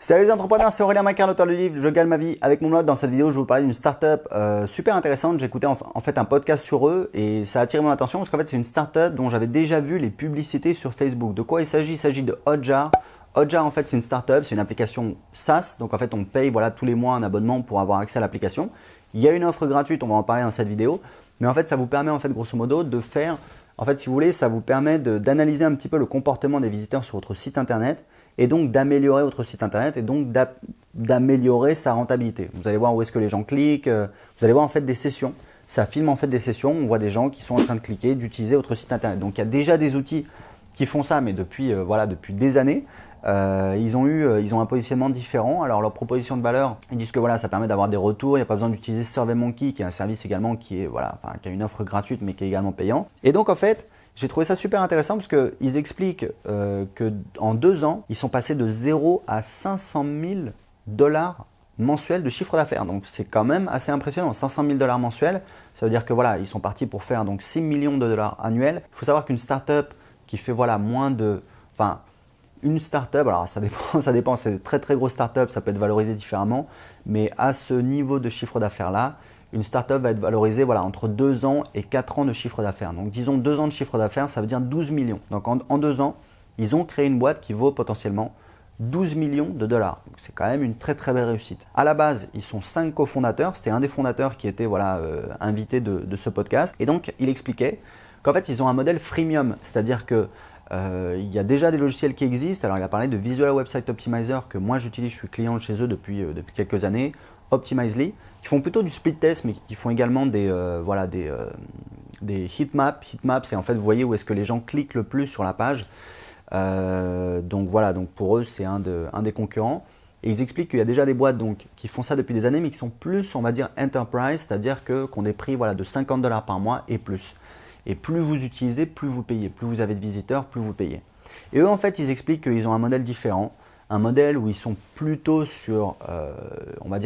Salut les entrepreneurs, c'est Aurélien Macar, l'auteur du livre Je gagne ma vie avec mon blog. Dans cette vidéo, je vais vous parler d'une startup super intéressante. J'écoutais en fait un podcast sur eux et ça a attiré mon attention parce qu'en fait c'est une startup dont j'avais déjà vu les publicités sur Facebook. De quoi il s'agit? Il s'agit de Hotjar. Hotjar en fait c'est une startup, c'est une application SaaS. Donc en fait on paye tous les mois un abonnement pour avoir accès à l'application. Il y a une offre gratuite, on va en parler dans cette vidéo. Mais en fait ça vous permet en fait grosso modo de faire, en fait si vous voulez, ça vous permet d'analyser un petit peu le comportement des visiteurs sur votre site internet. Et donc d'améliorer votre site internet et donc d'améliorer sa rentabilité. Vous allez voir où est-ce que les gens cliquent, vous allez voir en fait des sessions. Ça filme en fait des sessions, on voit des gens qui sont en train de cliquer, d'utiliser votre site internet. Donc il y a déjà des outils qui font ça, mais depuis des années. Ils ont un positionnement différent. Alors leur proposition de valeur, ils disent que ça permet d'avoir des retours, il n'y a pas besoin d'utiliser SurveyMonkey qui est un service également qui a une offre gratuite mais qui est également payant. Et donc en fait, j'ai trouvé ça super intéressant parce qu'ils expliquent qu'en 2 ans, ils sont passés de 0 à 500 000 $ mensuels de chiffre d'affaires. Donc c'est quand même assez impressionnant, 500 000 $ mensuels. Ça veut dire que ils sont partis pour faire donc 6 millions de dollars annuels. Il faut savoir qu'une startup qui fait une startup, alors ça dépend, c'est une très très grosse startup, ça peut être valorisé différemment, mais à ce niveau de chiffre d'affaires là, une startup va être valorisée entre 2 ans et 4 ans de chiffre d'affaires. Donc disons 2 ans de chiffre d'affaires, ça veut dire 12 millions. Donc en 2 ans, ils ont créé une boîte qui vaut potentiellement 12 millions de dollars. C'est quand même une très très belle réussite. À la base, ils sont 5 cofondateurs. C'était un des fondateurs qui était invité de ce podcast. Et donc il expliquait qu'en fait ils ont un modèle freemium, c'est-à-dire que il y a déjà des logiciels qui existent. Alors il a parlé de Visual Website Optimizer que moi j'utilise, je suis client chez eux depuis quelques années, Optimizely, qui font plutôt du split test mais qui font également des heatmaps. Heatmaps, c'est en fait vous voyez où est-ce que les gens cliquent le plus sur la page. Donc pour eux c'est un des concurrents. Et ils expliquent qu'il y a déjà des boîtes qui font ça depuis des années mais qui sont plus on va dire enterprise, c'est-à-dire qu'on des prix de 50 $ par mois et plus. Et plus vous utilisez, plus vous payez. Plus vous avez de visiteurs, plus vous payez. Et eux, en fait, ils expliquent qu'ils ont un modèle différent. Un modèle où ils sont plutôt sur,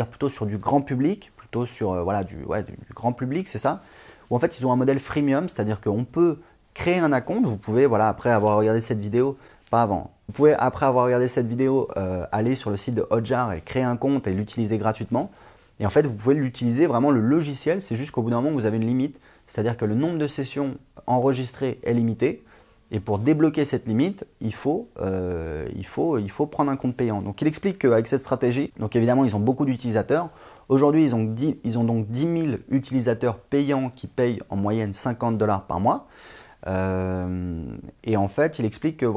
plutôt sur du grand public. Plutôt sur du grand public, c'est ça. Où en fait, ils ont un modèle freemium, c'est-à-dire qu'on peut créer un compte. Vous pouvez, après avoir regardé cette vidéo, pas avant. Vous pouvez, après avoir regardé cette vidéo, aller sur le site de Hotjar et créer un compte et l'utiliser gratuitement. Et en fait, vous pouvez l'utiliser vraiment le logiciel. C'est juste qu'au bout d'un moment, vous avez une limite. C'est-à-dire que le nombre de sessions enregistrées est limité et pour débloquer cette limite, il faut prendre un compte payant. Donc il explique qu'avec cette stratégie, donc évidemment ils ont beaucoup d'utilisateurs. Aujourd'hui ils ont donc 10 000 utilisateurs payants qui payent en moyenne 50 $ par mois. Et en fait il explique que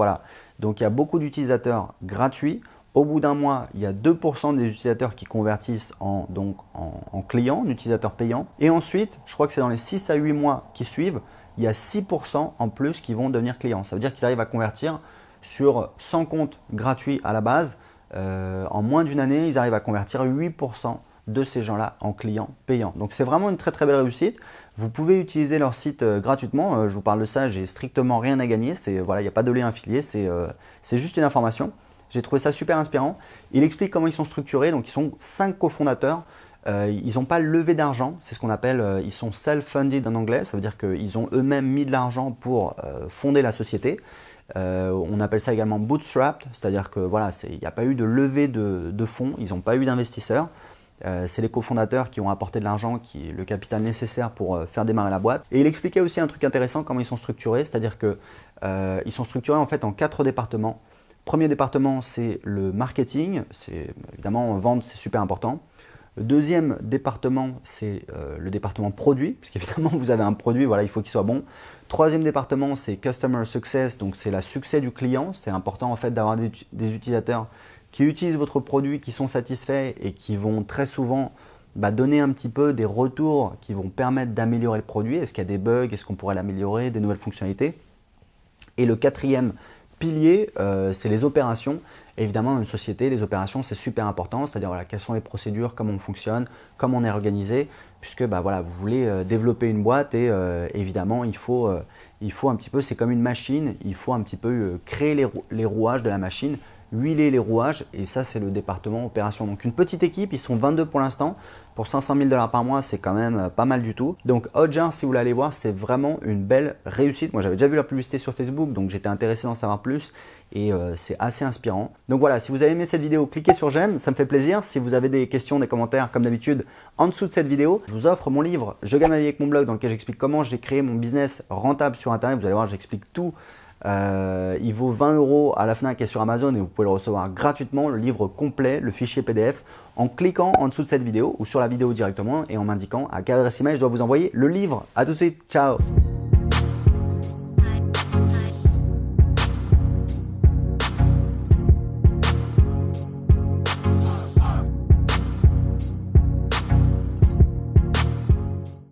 donc il y a beaucoup d'utilisateurs gratuits. Au bout d'un mois, il y a 2% des utilisateurs qui convertissent en clients, en utilisateurs payants. Et ensuite, je crois que c'est dans les 6 à 8 mois qui suivent, il y a 6% en plus qui vont devenir clients. Ça veut dire qu'ils arrivent à convertir sur 100 comptes gratuits à la base. En moins d'une année, ils arrivent à convertir 8% de ces gens-là en clients payants. Donc c'est vraiment une très très belle réussite. Vous pouvez utiliser leur site gratuitement. Je vous parle de ça, j'ai strictement rien à gagner. Il n'y a pas de lien affilié, c'est juste une information. J'ai trouvé ça super inspirant. Il explique comment ils sont structurés. Donc, ils sont 5 cofondateurs. Ils n'ont pas levé d'argent. C'est ce qu'on appelle, ils sont self-funded en anglais. Ça veut dire qu'ils ont eux-mêmes mis de l'argent pour fonder la société. On appelle ça également bootstrapped. C'est-à-dire que il n'y a pas eu de levée de fonds. Ils n'ont pas eu d'investisseurs. C'est les cofondateurs qui ont apporté de l'argent, le capital nécessaire pour faire démarrer la boîte. Et il expliquait aussi un truc intéressant, comment ils sont structurés. C'est-à-dire qu'ils sont structurés en fait en 4 départements. Premier département, c'est le marketing. C'est évidemment, vendre, c'est super important. Le deuxième département, c'est le département produit, parce qu'évidemment, vous avez un produit, il faut qu'il soit bon. Troisième département, c'est customer success, donc c'est le succès du client. C'est important en fait d'avoir des utilisateurs qui utilisent votre produit, qui sont satisfaits et qui vont très souvent donner un petit peu des retours qui vont permettre d'améliorer le produit. Est-ce qu'il y a des bugs? Est-ce qu'on pourrait l'améliorer? Des nouvelles fonctionnalités? Et le quatrième pilier, c'est les opérations. Évidemment, dans une société, les opérations, c'est super important. C'est-à-dire, quelles sont les procédures, comment on fonctionne, comment on est organisé, puisque vous voulez développer une boîte et évidemment, il faut un petit peu, c'est comme une machine, il faut un petit peu créer les rouages de la machine huiler les rouages et ça c'est le département opération. Donc une petite équipe, ils sont 22 pour l'instant. Pour 500 000 $ par mois, c'est quand même pas mal du tout. Donc Hotjar, si vous voulez aller voir, c'est vraiment une belle réussite. Moi j'avais déjà vu la publicité sur Facebook, donc j'étais intéressé d'en savoir plus et c'est assez inspirant. Donc voilà, si vous avez aimé cette vidéo, cliquez sur j'aime, ça me fait plaisir. Si vous avez des questions, des commentaires, comme d'habitude, en dessous de cette vidéo, je vous offre mon livre Je gagne ma vie avec mon blog, dans lequel j'explique comment j'ai créé mon business rentable sur Internet. Vous allez voir, j'explique tout. Il vaut 20 € à la Fnac et sur Amazon et vous pouvez le recevoir gratuitement, le livre complet, le fichier PDF, en cliquant en dessous de cette vidéo ou sur la vidéo directement et en m'indiquant à quelle adresse email je dois vous envoyer le livre. A tout de suite, ciao!